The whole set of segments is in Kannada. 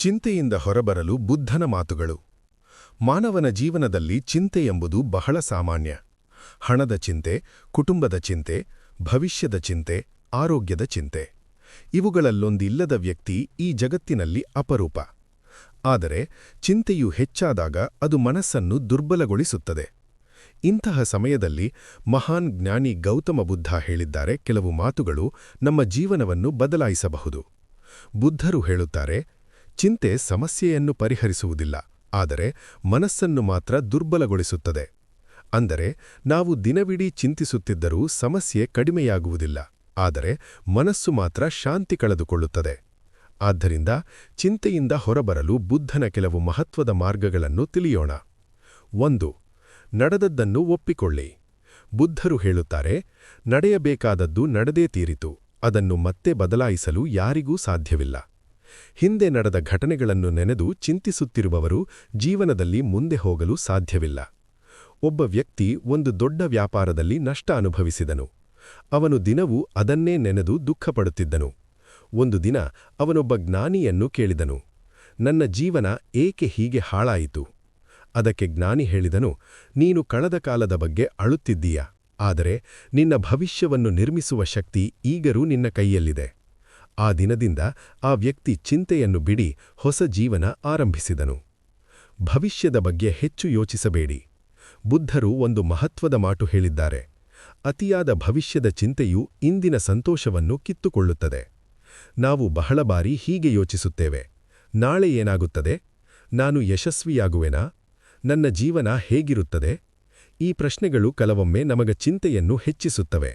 ಚಿಂತೆಯಿಂದ ಹೊರಬರಲು ಬುದ್ಧನ ಮಾತುಗಳು. ಮಾನವನ ಜೀವನದಲ್ಲಿ ಚಿಂತೆ ಎಂಬುದು ಬಹಳ ಸಾಮಾನ್ಯ. ಹಣದ ಚಿಂತೆ, ಕುಟುಂಬದ ಚಿಂತೆ, ಭವಿಷ್ಯದ ಚಿಂತೆ, ಆರೋಗ್ಯದ ಚಿಂತೆ. ಇವುಗಳಲ್ಲೊಂದಿಲ್ಲದ ವ್ಯಕ್ತಿ ಈ ಜಗತ್ತಿನಲ್ಲಿ ಅಪರೂಪ. ಆದರೆ ಚಿಂತೆಯು ಹೆಚ್ಚಾದಾಗ ಅದು ಮನಸ್ಸನ್ನು ದುರ್ಬಲಗೊಳಿಸುತ್ತದೆ. ಇಂತಹ ಸಮಯದಲ್ಲಿ ಮಹಾನ್ ಜ್ಞಾನಿ ಗೌತಮ ಬುದ್ಧ ಹೇಳಿದ್ದಾರೆ ಕೆಲವು ಮಾತುಗಳು ನಮ್ಮ ಜೀವನವನ್ನು ಬದಲಾಯಿಸಬಹುದು. ಬುದ್ಧರು ಹೇಳುತ್ತಾರೆ, ಚಿಂತೆ ಸಮಸ್ಯೆಯನ್ನು ಪರಿಹರಿಸುವುದಿಲ್ಲ, ಆದರೆ ಮನಸ್ಸನ್ನು ಮಾತ್ರ ದುರ್ಬಲಗೊಳಿಸುತ್ತದೆ. ಅಂದರೆ ನಾವು ದಿನವಿಡೀ ಚಿಂತಿಸುತ್ತಿದ್ದರೂ ಸಮಸ್ಯೆ ಕಡಿಮೆಯಾಗುವುದಿಲ್ಲ, ಆದರೆ ಮನಸ್ಸು ಮಾತ್ರ ಶಾಂತಿ ಕಳೆದುಕೊಳ್ಳುತ್ತದೆ. ಆದ್ದರಿಂದ ಚಿಂತೆಯಿಂದ ಹೊರಬರಲು ಬುದ್ಧನ ಕೆಲವು ಮಹತ್ವದ ಮಾರ್ಗಗಳನ್ನು ತಿಳಿಯೋಣ. 1. ನಡೆದದ್ದನ್ನು ಒಪ್ಪಿಕೊಳ್ಳಿ. ಬುದ್ಧರು ಹೇಳುತ್ತಾರೆ, ನಡೆಯಬೇಕಾದದ್ದು ನಡೆದೇ ತೀರಿತು, ಅದನ್ನು ಮತ್ತೆ ಬದಲಾಯಿಸಲು ಯಾರಿಗೂ ಸಾಧ್ಯವಿಲ್ಲ. ಹಿಂದೆ ನಡೆದ ಘಟನೆಗಳನ್ನು ನೆನೆದು ಚಿಂತಿಸುತ್ತಿರುವವರು ಜೀವನದಲ್ಲಿ ಮುಂದೆ ಹೋಗಲು ಸಾಧ್ಯವಿಲ್ಲ. ಒಬ್ಬ ವ್ಯಕ್ತಿ ಒಂದು ದೊಡ್ಡ ವ್ಯಾಪಾರದಲ್ಲಿ ನಷ್ಟ ಅನುಭವಿಸಿದನು. ಅವನು ದಿನವೂ ಅದನ್ನೇ ನೆನೆದು ದುಃಖಪಡುತ್ತಿದ್ದನು. ಒಂದು ದಿನ ಅವನೊಬ್ಬ ಜ್ಞಾನಿಯನ್ನು ಕೇಳಿದನು, ನನ್ನ ಜೀವನ ಏಕೆ ಹೀಗೆ ಹಾಳಾಯಿತು? ಅದಕ್ಕೆ ಜ್ಞಾನಿ ಹೇಳಿದನು, ನೀನು ಕಳೆದ ಕಾಲದ ಬಗ್ಗೆ ಅಳುತ್ತಿದ್ದೀಯ, ಆದರೆ ನಿನ್ನ ಭವಿಷ್ಯವನ್ನು ನಿರ್ಮಿಸುವ ಶಕ್ತಿ ಈಗರೂ ನಿನ್ನ ಕೈಯಲ್ಲಿದೆ. ಆ ದಿನದಿಂದ ಆ ವ್ಯಕ್ತಿ ಚಿಂತೆಯನ್ನು ಬಿಡಿ ಹೊಸ ಜೀವನ ಆರಂಭಿಸಿದನು. ಭವಿಷ್ಯದ ಬಗ್ಗೆ ಹೆಚ್ಚು ಯೋಚಿಸಬೇಡಿ. ಬುದ್ಧರು ಒಂದು ಮಹತ್ವದ ಮಾತು ಹೇಳಿದ್ದಾರೆ, ಅತಿಯಾದ ಭವಿಷ್ಯದ ಚಿಂತೆಯು ಇಂದಿನ ಸಂತೋಷವನ್ನು ಕಿತ್ತುಕೊಳ್ಳುತ್ತದೆ. ನಾವು ಬಹಳ ಬಾರಿ ಹೀಗೆ ಯೋಚಿಸುತ್ತೇವೆ, ನಾಳೆ ಏನಾಗುತ್ತದೆ? ನಾನು ಯಶಸ್ವಿಯಾಗುವೆನಾ? ನನ್ನ ಜೀವನ ಹೇಗಿರುತ್ತದೆ? ಈ ಪ್ರಶ್ನೆಗಳು ಕೆಲವೊಮ್ಮೆ ನಮಗ ಚಿಂತೆಯನ್ನು ಹೆಚ್ಚಿಸುತ್ತವೆ.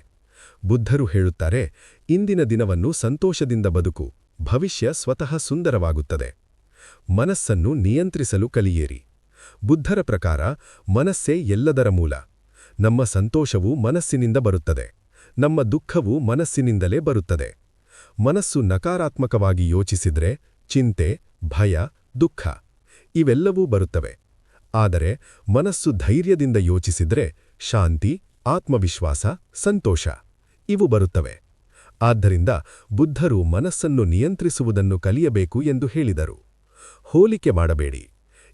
ಬುದ್ಧರು ಹೇಳುತ್ತಾರೆ, ಇಂದಿನ ದಿನವನ್ನು ಸಂತೋಷದಿಂದ ಬದುಕು, ಭವಿಷ್ಯ ಸ್ವತಃ ಸುಂದರವಾಗುತ್ತದೆ. ಮನಸ್ಸನ್ನು ನಿಯಂತ್ರಿಸಲು ಕಲಿಯಿರಿ. ಬುದ್ಧರ ಪ್ರಕಾರ ಮನಸ್ಸೇ ಎಲ್ಲದರ ಮೂಲ. ನಮ್ಮ ಸಂತೋಷವು ಮನಸ್ಸಿನಿಂದ ಬರುತ್ತದೆ, ನಮ್ಮ ದುಃಖವು ಮನಸ್ಸಿನಿಂದಲೇ ಬರುತ್ತದೆ. ಮನಸ್ಸು ನಕಾರಾತ್ಮಕವಾಗಿ ಯೋಚಿಸಿದ್ರೆ ಚಿಂತೆ, ಭಯ, ದುಃಖ ಇವೆಲ್ಲವೂ ಬರುತ್ತವೆ. ಆದರೆ ಮನಸ್ಸು ಧೈರ್ಯದಿಂದ ಯೋಚಿಸಿದ್ರೆ ಶಾಂತಿ, ಆತ್ಮವಿಶ್ವಾಸ, ಸಂತೋಷ ಇವು ಬರುತ್ತವೆ. ಆದ್ದರಿಂದ ಬುದ್ಧರು ಮನಸ್ಸನ್ನು ನಿಯಂತ್ರಿಸುವುದನ್ನು ಕಲಿಯಬೇಕು ಎಂದು ಹೇಳಿದರು. ಹೋಲಿಕೆ ಮಾಡಬೇಡಿ.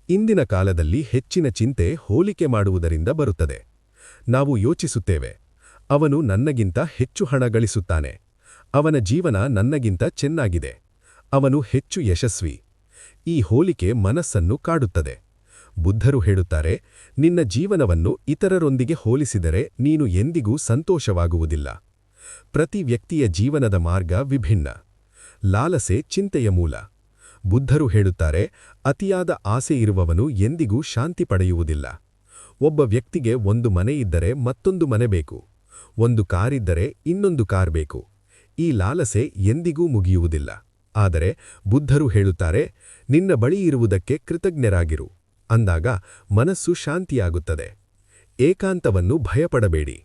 ಇಂದಿನ ಕಾಲದಲ್ಲಿ ಹೆಚ್ಚಿನ ಚಿಂತೆ ಹೋಲಿಕೆ ಮಾಡುವುದರಿಂದ ಬರುತ್ತದೆ. ನಾವು ಯೋಚಿಸುತ್ತೇವೆ, ಅವನು ನನ್ನಗಿಂತ ಹೆಚ್ಚು ಹಣ ಗಳಿಸುತ್ತಾನೆ, ಅವನ ಜೀವನ ನನ್ನಗಿಂತ ಚೆನ್ನಾಗಿದೆ, ಅವನು ಹೆಚ್ಚು ಯಶಸ್ವಿ. ಈ ಹೋಲಿಕೆ ಮನಸ್ಸನ್ನು ಕಾಡುತ್ತದೆ. ಬುದ್ಧರು ಹೇಳುತ್ತಾರೆ, ನಿನ್ನ ಜೀವನವನ್ನು ಇತರರೊಂದಿಗೆ ಹೋಲಿಸಿದರೆ ನೀನು ಎಂದಿಗೂ ಸಂತೋಷವಾಗುವುದಿಲ್ಲ. ಪ್ರತಿ ವ್ಯಕ್ತಿಯ ಜೀವನದ ಮಾರ್ಗ ವಿಭಿನ್ನ. ಲಾಲಸೆ ಚಿಂತೆಯ ಮೂಲ. ಬುದ್ಧರು ಹೇಳುತ್ತಾರೆ, ಅತಿಯಾದ ಆಸೆ ಇರುವವನು ಎಂದಿಗೂ ಶಾಂತಿ ಪಡೆಯುವುದಿಲ್ಲ. ಒಬ್ಬ ವ್ಯಕ್ತಿಗೆ ಒಂದು ಮನೆ ಇದ್ದರೆ ಮತ್ತೊಂದು ಮನೆ ಬೇಕು, ಒಂದು ಕಾರಿದ್ದರೆ ಇನ್ನೊಂದು ಕಾರ್ ಬೇಕು. ಈ ಲಾಲಸೆ ಎಂದಿಗೂ ಮುಗಿಯುವುದಿಲ್ಲ. ಆದರೆ ಬುದ್ಧರು ಹೇಳುತ್ತಾರೆ, ನಿನ್ನ ಬಳಿ ಇರುವುದಕ್ಕೆ ಕೃತಜ್ಞರಾಗಿರು. ಅಂದಾಗ ಮನಸ್ಸು ಶಾಂತಿಯಾಗುತ್ತದೆ. ಏಕಾಂತವನ್ನು ಭಯಪಡಬೇಡಿ.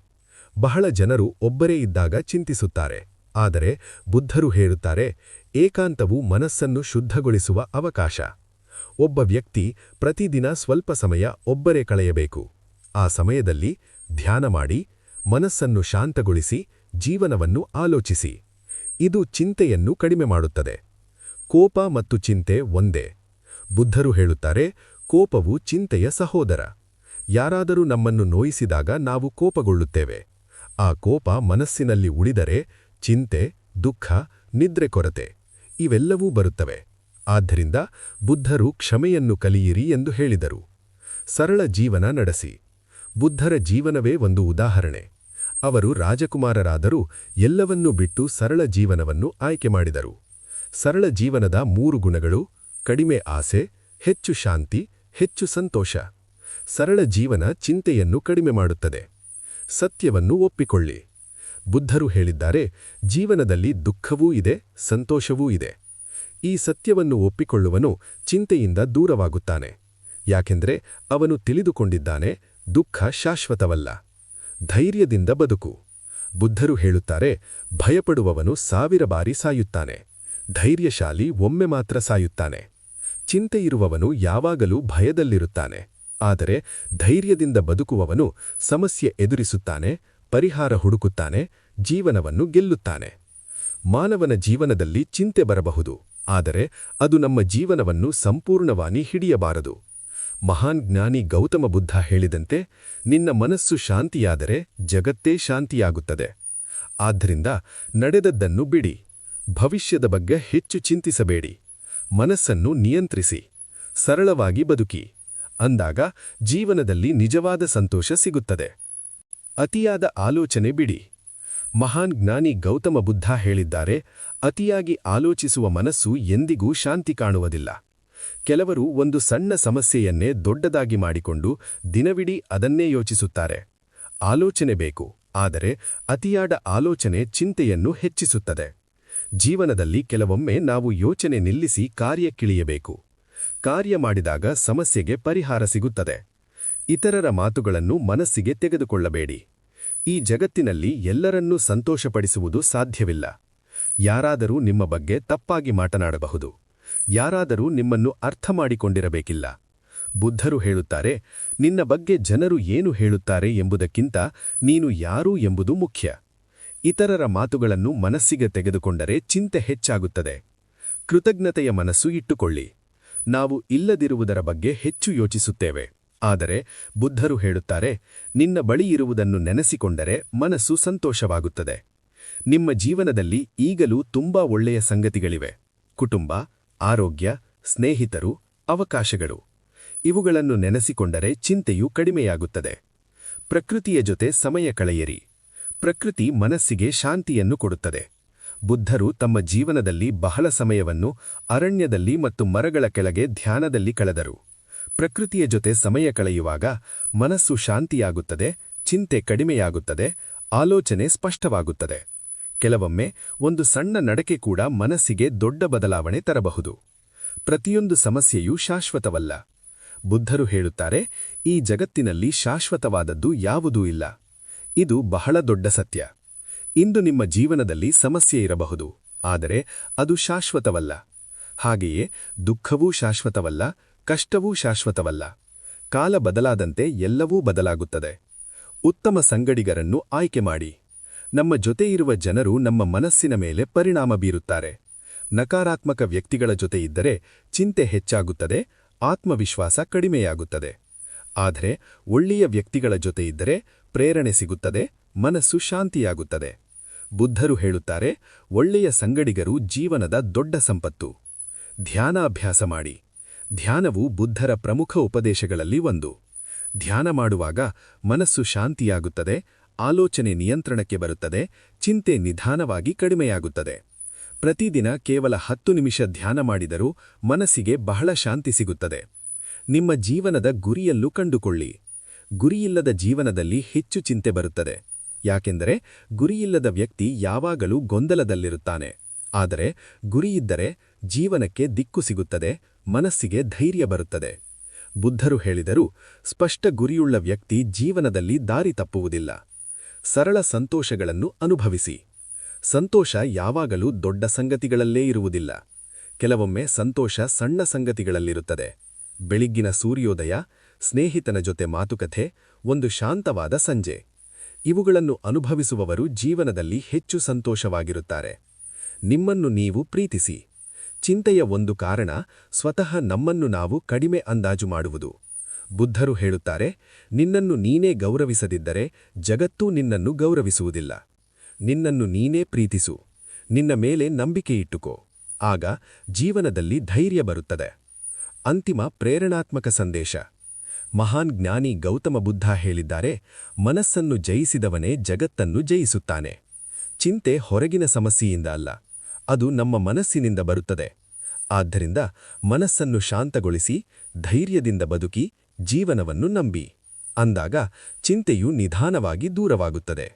ಬಹಳ ಜನರು ಒಬ್ಬರೇ ಇದ್ದಾಗ ಚಿಂತಿಸುತ್ತಾರೆ. ಆದರೆ ಬುದ್ಧರು ಹೇಳುತ್ತಾರೆ, ಏಕಾಂತವು ಮನಸ್ಸನ್ನು ಶುದ್ಧಗೊಳಿಸುವ ಅವಕಾಶ. ಒಬ್ಬ ವ್ಯಕ್ತಿ ಪ್ರತಿದಿನ ಸ್ವಲ್ಪ ಸಮಯ ಒಬ್ಬರೇ ಕಳೆಯಬೇಕು. ಆ ಸಮಯದಲ್ಲಿ ಧ್ಯಾನ ಮಾಡಿ, ಮನಸ್ಸನ್ನು ಶಾಂತಗೊಳಿಸಿ, ಜೀವನವನ್ನು ಆಲೋಚಿಸಿ. ಇದು ಚಿಂತೆಯನ್ನು ಕಡಿಮೆ ಮಾಡುತ್ತದೆ. ಕೋಪ ಮತ್ತು ಚಿಂತೆ ಒಂದೇ. ಬುದ್ಧರು ಹೇಳುತ್ತಾರೆ, ಕೋಪವು ಚಿಂತೆಯ ಸಹೋದರ. ಯಾರಾದರೂ ನಮ್ಮನ್ನು ನೋಯಿಸಿದಾಗ ನಾವು ಕೋಪಗೊಳ್ಳುತ್ತೇವೆ. ಆ ಕೋಪ ಮನಸ್ಸಿನಲ್ಲಿ ಉಳಿದರೆ ಚಿಂತೆ, ದುಃಖ, ನಿದ್ರೆ ಕೊರತೆ ಇವೆಲ್ಲವೂ ಬರುತ್ತವೆ. ಆದ್ದರಿಂದ ಬುದ್ಧರು ಕ್ಷಮೆಯನ್ನು ಕಲಿಯಿರಿ ಎಂದು ಹೇಳಿದರು. ಸರಳ ಜೀವನ ನಡೆಸಿ. ಬುದ್ಧರ ಜೀವನವೇ ಒಂದು ಉದಾಹರಣೆ. ಅವರು ರಾಜಕುಮಾರರಾದರೂ ಎಲ್ಲವನ್ನೂ ಬಿಟ್ಟು ಸರಳ ಜೀವನವನ್ನು ಆಯ್ಕೆ ಮಾಡಿದರು. ಸರಳ ಜೀವನದ 3 ಗುಣಗಳು: ಕಡಿಮೆ ಆಸೆ, ಹೆಚ್ಚು ಶಾಂತಿ, ಹೆಚ್ಚು ಸಂತೋಷ. ಸರಳ ಜೀವನ ಚಿಂತೆಯನ್ನು ಕಡಿಮೆ ಮಾಡುತ್ತದೆ. ಸತ್ಯವನ್ನು ಒಪ್ಪಿಕೊಳ್ಳಿ. ಬುದ್ಧರು ಹೇಳಿದ್ದಾರೆ, ಜೀವನದಲ್ಲಿ ದುಃಖವೂ ಇದೆ, ಸಂತೋಷವೂ ಇದೆ. ಈ ಸತ್ಯವನ್ನು ಒಪ್ಪಿಕೊಳ್ಳುವನು ಚಿಂತೆಯಿಂದ ದೂರವಾಗುತ್ತಾನೆ. ಯಾಕೆಂದರೆ ಅವನು ತಿಳಿದುಕೊಂಡಿದ್ದಾನೆ, ದುಃಖ ಶಾಶ್ವತವಲ್ಲ. ಧೈರ್ಯದಿಂದ ಬದುಕು. ಬುದ್ಧರು ಹೇಳುತ್ತಾರೆ, ಭಯಪಡುವವನು 1000 ಬಾರಿ ಸಾಯುತ್ತಾನೆ, ಧೈರ್ಯಶಾಲಿ ಒಮ್ಮೆ ಮಾತ್ರ ಸಾಯುತ್ತಾನೆ. ಚಿಂತೆಯಿರುವವನು ಯಾವಾಗಲೂ ಭಯದಲ್ಲಿರುತ್ತಾನೆ. ಆದರೆ ಧೈರ್ಯದಿಂದ ಬದುಕುವವನು ಸಮಸ್ಯೆ ಎದುರಿಸುತ್ತಾನೆ, ಪರಿಹಾರ ಹುಡುಕುತ್ತಾನೆ, ಜೀವನವನ್ನು ಗೆಲ್ಲುತ್ತಾನೆ. ಮಾನವನ ಜೀವನದಲ್ಲಿ ಚಿಂತೆ ಬರಬಹುದು, ಆದರೆ ಅದು ನಮ್ಮ ಜೀವನವನ್ನು ಸಂಪೂರ್ಣವಾಗಿ ಹಿಡಿಯಬಾರದು. ಮಹಾನ್ ಜ್ಞಾನಿ ಗೌತಮ ಬುದ್ಧ ಹೇಳಿದಂತೆ, ನಿನ್ನ ಮನಸ್ಸು ಶಾಂತಿಯಾದರೆ ಜಗತ್ತೇ ಶಾಂತಿಯಾಗುತ್ತದೆ. ಆದ್ದರಿಂದ ನಡೆದದ್ದನ್ನು ಬಿಡಿ, ಭವಿಷ್ಯದ ಬಗ್ಗೆ ಹೆಚ್ಚು ಚಿಂತಿಸಬೇಡಿ, ಮನಸ್ಸನ್ನು ನಿಯಂತ್ರಿಸಿ, ಸರಳವಾಗಿ ಬದುಕಿ. ಅಂದಾಗ ಜೀವನದಲ್ಲಿ ನಿಜವಾದ ಸಂತೋಷ ಸಿಗುತ್ತದೆ. ಅತಿಯಾದ ಆಲೋಚನೆ ಬಿಡಿ. ಮಹಾನ್ ಜ್ಞಾನಿ ಗೌತಮ ಬುದ್ಧ ಹೇಳಿದ್ದಾರೆ, ಅತಿಯಾಗಿ ಆಲೋಚಿಸುವ ಮನಸ್ಸು ಎಂದಿಗೂ ಶಾಂತಿ ಕಾಣುವುದಿಲ್ಲ. ಕೆಲವರು ಒಂದು ಸಣ್ಣ ಸಮಸ್ಯೆಯನ್ನೇ ದೊಡ್ಡದಾಗಿ ಮಾಡಿಕೊಂಡು ದಿನವಿಡೀ ಅದನ್ನೇ ಯೋಚಿಸುತ್ತಾರೆ. ಆಲೋಚನೆ ಬೇಕು, ಆದರೆ ಅತಿಯಾದ ಆಲೋಚನೆ ಚಿಂತೆಯನ್ನು ಹೆಚ್ಚಿಸುತ್ತದೆ. ಜೀವನದಲ್ಲಿ ಕೆಲವೊಮ್ಮೆ ನಾವು ಯೋಚನೆ ನಿಲ್ಲಿಸಿ ಕಾರ್ಯಕ್ಕಿಳಿಯಬೇಕು. ಕಾರ್ಯ ಮಾಡಿದಾಗ ಸಮಸ್ಯೆಗೆ ಪರಿಹಾರ ಸಿಗುತ್ತದೆ. ಇತರರ ಮಾತುಗಳನ್ನು ಮನಸ್ಸಿಗೆ ತೆಗೆದುಕೊಳ್ಳಬೇಡಿ. ಈ ಜಗತ್ತಿನಲ್ಲಿ ಎಲ್ಲರನ್ನೂ ಸಂತೋಷಪಡಿಸುವುದು ಸಾಧ್ಯವಿಲ್ಲ. ಯಾರಾದರೂ ನಿಮ್ಮ ಬಗ್ಗೆ ತಪ್ಪಾಗಿ ಮಾತನಾಡಬಹುದು, ಯಾರಾದರೂ ನಿಮ್ಮನ್ನು ಅರ್ಥ ಮಾಡಿಕೊಂಡಿರಬೇಕಿಲ್ಲ. ಬುದ್ಧರು ಹೇಳುತ್ತಾರೆ, ನಿನ್ನ ಬಗ್ಗೆ ಜನರು ಏನು ಹೇಳುತ್ತಾರೆ ಎಂಬುದಕ್ಕಿಂತ ನೀನು ಯಾರು ಎಂಬುದು ಮುಖ್ಯ. ಇತರರ ಮಾತುಗಳನ್ನು ಮನಸ್ಸಿಗೆ ತೆಗೆದುಕೊಂಡರೆ ಚಿಂತೆ ಹೆಚ್ಚಾಗುತ್ತದೆ. ಕೃತಜ್ಞತೆಯ ಮನಸ್ಸು ಇಟ್ಟುಕೊಳ್ಳಿ. ನಾವು ಇಲ್ಲದಿರುವುದರ ಬಗ್ಗೆ ಹೆಚ್ಚು ಯೋಚಿಸುತ್ತೇವೆ. ಆದರೆ ಬುದ್ಧರು ಹೇಳುತ್ತಾರೆ, ನಿನ್ನ ಬಳಿ ಇರುವುದನ್ನು ನೆನೆಸಿಕೊಂಡರೆ ಮನಸ್ಸು ಸಂತೋಷವಾಗುತ್ತದೆ. ನಿಮ್ಮ ಜೀವನದಲ್ಲಿ ಈಗಲೂ ತುಂಬಾ ಒಳ್ಳೆಯ ಸಂಗತಿಗಳಿವೆ. ಕುಟುಂಬ, ಆರೋಗ್ಯ, ಸ್ನೇಹಿತರು, ಅವಕಾಶಗಳು. ಇವುಗಳನ್ನು ನೆನೆಸಿಕೊಂಡರೆ ಚಿಂತೆಯೂ ಕಡಿಮೆಯಾಗುತ್ತದೆ. ಪ್ರಕೃತಿಯ ಜೊತೆ ಸಮಯ ಕಳೆಯಿರಿ. ಪ್ರಕೃತಿ ಮನಸ್ಸಿಗೆ ಶಾಂತಿಯನ್ನು ಕೊಡುತ್ತದೆ. ಬುದ್ಧರು ತಮ್ಮ ಜೀವನದಲ್ಲಿ ಬಹಳ ಸಮಯವನ್ನು ಅರಣ್ಯದಲ್ಲಿ ಮತ್ತು ಮರಗಳ ಕೆಳಗೆ ಧ್ಯಾನದಲ್ಲಿ ಕಳೆದರು. ಪ್ರಕೃತಿಯ ಜೊತೆ ಸಮಯ ಕಳೆಯುವಾಗ ಮನಸ್ಸು ಶಾಂತಿಯಾಗುತ್ತದೆ, ಚಿಂತೆ ಕಡಿಮೆಯಾಗುತ್ತದೆ, ಆಲೋಚನೆ ಸ್ಪಷ್ಟವಾಗುತ್ತದೆ. ಕೆಲವೊಮ್ಮೆ ಒಂದು ಸಣ್ಣ ನಡಕೆ ಕೂಡ ಮನಸ್ಸಿಗೆ ದೊಡ್ಡ ಬದಲಾವಣೆ ತರಬಹುದು. ಪ್ರತಿಯೊಂದು ಸಮಸ್ಯೆಯೂ ಶಾಶ್ವತವಲ್ಲ. ಬುದ್ಧರು ಹೇಳುತ್ತಾರೆ, ಈ ಜಗತ್ತಿನಲ್ಲಿ ಶಾಶ್ವತವಾದದ್ದು ಯಾವುದೂ ಇಲ್ಲ. ಇದು ಬಹಳ ದೊಡ್ಡ ಸತ್ಯ. ಇಂದು ನಿಮ್ಮ ಜೀವನದಲ್ಲಿ ಸಮಸ್ಯೆ ಇರಬಹುದು, ಆದರೆ ಅದು ಶಾಶ್ವತವಲ್ಲ. ಹಾಗೆಯೇ ದುಃಖವೂ ಶಾಶ್ವತವಲ್ಲ, ಕಷ್ಟವೂ ಶಾಶ್ವತವಲ್ಲ. ಕಾಲ ಬದಲಾದಂತೆ ಎಲ್ಲವೂ ಬದಲಾಗುತ್ತದೆ. ಉತ್ತಮ ಸಂಗಡಿಗರನ್ನು ಆಯ್ಕೆ ಮಾಡಿ. ನಮ್ಮ ಜೊತೆ ಇರುವ ಜನರು ನಮ್ಮ ಮನಸ್ಸಿನ ಮೇಲೆ ಪರಿಣಾಮ ಬೀರುತ್ತಾರೆ. ನಕಾರಾತ್ಮಕ ವ್ಯಕ್ತಿಗಳ ಜೊತೆ ಇದ್ದರೆ ಚಿಂತೆ ಹೆಚ್ಚಾಗುತ್ತದೆ, ಆತ್ಮವಿಶ್ವಾಸ ಕಡಿಮೆಯಾಗುತ್ತದೆ. ಆದರೆ ಒಳ್ಳೆಯ ವ್ಯಕ್ತಿಗಳ ಜೊತೆ ಇದ್ದರೆ ಪ್ರೇರಣೆ ಸಿಗುತ್ತದೆ, ಮನಸ್ಸು ಶಾಂತಿಯಾಗುತ್ತದೆ. ಬುದ್ಧರು ಹೇಳುತ್ತಾರೆ, ಒಳ್ಳೆಯ ಸಂಗಡಿಗರು ಜೀವನದ ದೊಡ್ಡ ಸಂಪತ್ತು. ಧ್ಯಾನಾಭ್ಯಾಸ ಮಾಡಿ. ಧ್ಯಾನವು ಬುದ್ಧರ ಪ್ರಮುಖ ಉಪದೇಶಗಳಲ್ಲಿ ಒಂದು. ಧ್ಯಾನ ಮಾಡುವಾಗ ಮನಸ್ಸು ಶಾಂತಿಯಾಗುತ್ತದೆ, ಆಲೋಚನೆ ನಿಯಂತ್ರಣಕ್ಕೆ ಬರುತ್ತದೆ, ಚಿಂತೆ ನಿಧಾನವಾಗಿ ಕಡಿಮೆಯಾಗುತ್ತದೆ. ಪ್ರತಿದಿನ ಕೇವಲ 10 ನಿಮಿಷ ಧ್ಯಾನ ಮಾಡಿದರೂ ಮನಸ್ಸಿಗೆ ಬಹಳ ಶಾಂತಿ ಸಿಗುತ್ತದೆ. ನಿಮ್ಮ ಜೀವನದ ಗುರಿಯಲ್ಲೂ ಕಂಡುಕೊಳ್ಳಿ. ಗುರಿಯಿಲ್ಲದ ಜೀವನದಲ್ಲಿ ಹೆಚ್ಚು ಚಿಂತೆ ಬರುತ್ತದೆ. ಯಾಕೆಂದರೆ ಗುರಿಯಿಲ್ಲದ ವ್ಯಕ್ತಿ ಯಾವಾಗಲೂ ಗೊಂದಲದಲ್ಲಿರುತ್ತಾನೆ. ಆದರೆ ಗುರಿಯಿದ್ದರೆ ಜೀವನಕ್ಕೆ ದಿಕ್ಕು ಸಿಗುತ್ತದೆ, ಮನಸ್ಸಿಗೆ ಧೈರ್ಯ ಬರುತ್ತದೆ. ಬುದ್ಧರು ಹೇಳಿದರು, ಸ್ಪಷ್ಟ ಗುರಿಯುಳ್ಳ ವ್ಯಕ್ತಿ ಜೀವನದಲ್ಲಿ ದಾರಿ ತಪ್ಪುವುದಿಲ್ಲ. ಸರಳ ಸಂತೋಷಗಳನ್ನು ಅನುಭವಿಸಿ. ಸಂತೋಷ ಯಾವಾಗಲೂ ದೊಡ್ಡ ಸಂಗತಿಗಳಲ್ಲೇ ಇರುವುದಿಲ್ಲ. ಕೆಲವೊಮ್ಮೆ ಸಂತೋಷ ಸಣ್ಣ ಸಂಗತಿಗಳಲ್ಲಿರುತ್ತದೆ. ಬೆಳಿಗ್ಗಿನ ಸೂರ್ಯೋದಯ, ಸ್ನೇಹಿತನ ಜೊತೆ ಮಾತುಕತೆ, ಒಂದು ಶಾಂತವಾದ ಸಂಜೆ. ಇವುಗಳನ್ನು ಅನುಭವಿಸುವವರು ಜೀವನದಲ್ಲಿ ಹೆಚ್ಚು ಸಂತೋಷವಾಗಿರುತ್ತಾರೆ. ನಿಮ್ಮನ್ನು ನೀವು ಪ್ರೀತಿಸಿ. ಚಿಂತೆಯ ಒಂದು ಕಾರಣ ಸ್ವತಃ ನಮ್ಮನ್ನು ನಾವು ಕಡಿಮೆ ಅಂದಾಜು ಮಾಡುವುದು. ಬುದ್ಧರು ಹೇಳುತ್ತಾರೆ, ನಿನ್ನನ್ನು ನೀನೇ ಗೌರವಿಸದಿದ್ದರೆ ಜಗತ್ತೂ ನಿನ್ನನ್ನು ಗೌರವಿಸುವುದಿಲ್ಲ. ನಿನ್ನನ್ನು ನೀನೇ ಪ್ರೀತಿಸು. ನಿನ್ನ ಮೇಲೆ ನಂಬಿಕೆಯಿಟ್ಟುಕೋ. ಆಗ ಜೀವನದಲ್ಲಿ ಧೈರ್ಯ ಬರುತ್ತದೆ. ಅಂತಿಮ ಪ್ರೇರಣಾತ್ಮಕ ಸಂದೇಶ. ಮಹಾನ್ ಜ್ಞಾನಿ ಗೌತಮ ಬುದ್ಧ ಹೇಳಿದ್ದಾರೆ, ಮನಸ್ಸನ್ನು ಜಯಿಸಿದವನೇ ಜಗತ್ತನ್ನು ಜಯಿಸುತ್ತಾನೆ. ಚಿಂತೆ ಹೊರಗಿನ ಸಮಸ್ಯೆಯಿಂದ ಅಲ್ಲ, ಅದು ನಮ್ಮ ಮನಸ್ಸಿನಿಂದ ಬರುತ್ತದೆ. ಆದ್ದರಿಂದ ಮನಸ್ಸನ್ನು ಶಾಂತಗೊಳಿಸಿ, ಧೈರ್ಯದಿಂದ ಬದುಕಿ, ಜೀವನವನ್ನು ನಂಬಿ. ಅಂದಾಗ ಚಿಂತೆಯು ನಿಧಾನವಾಗಿ ದೂರವಾಗುತ್ತದೆ.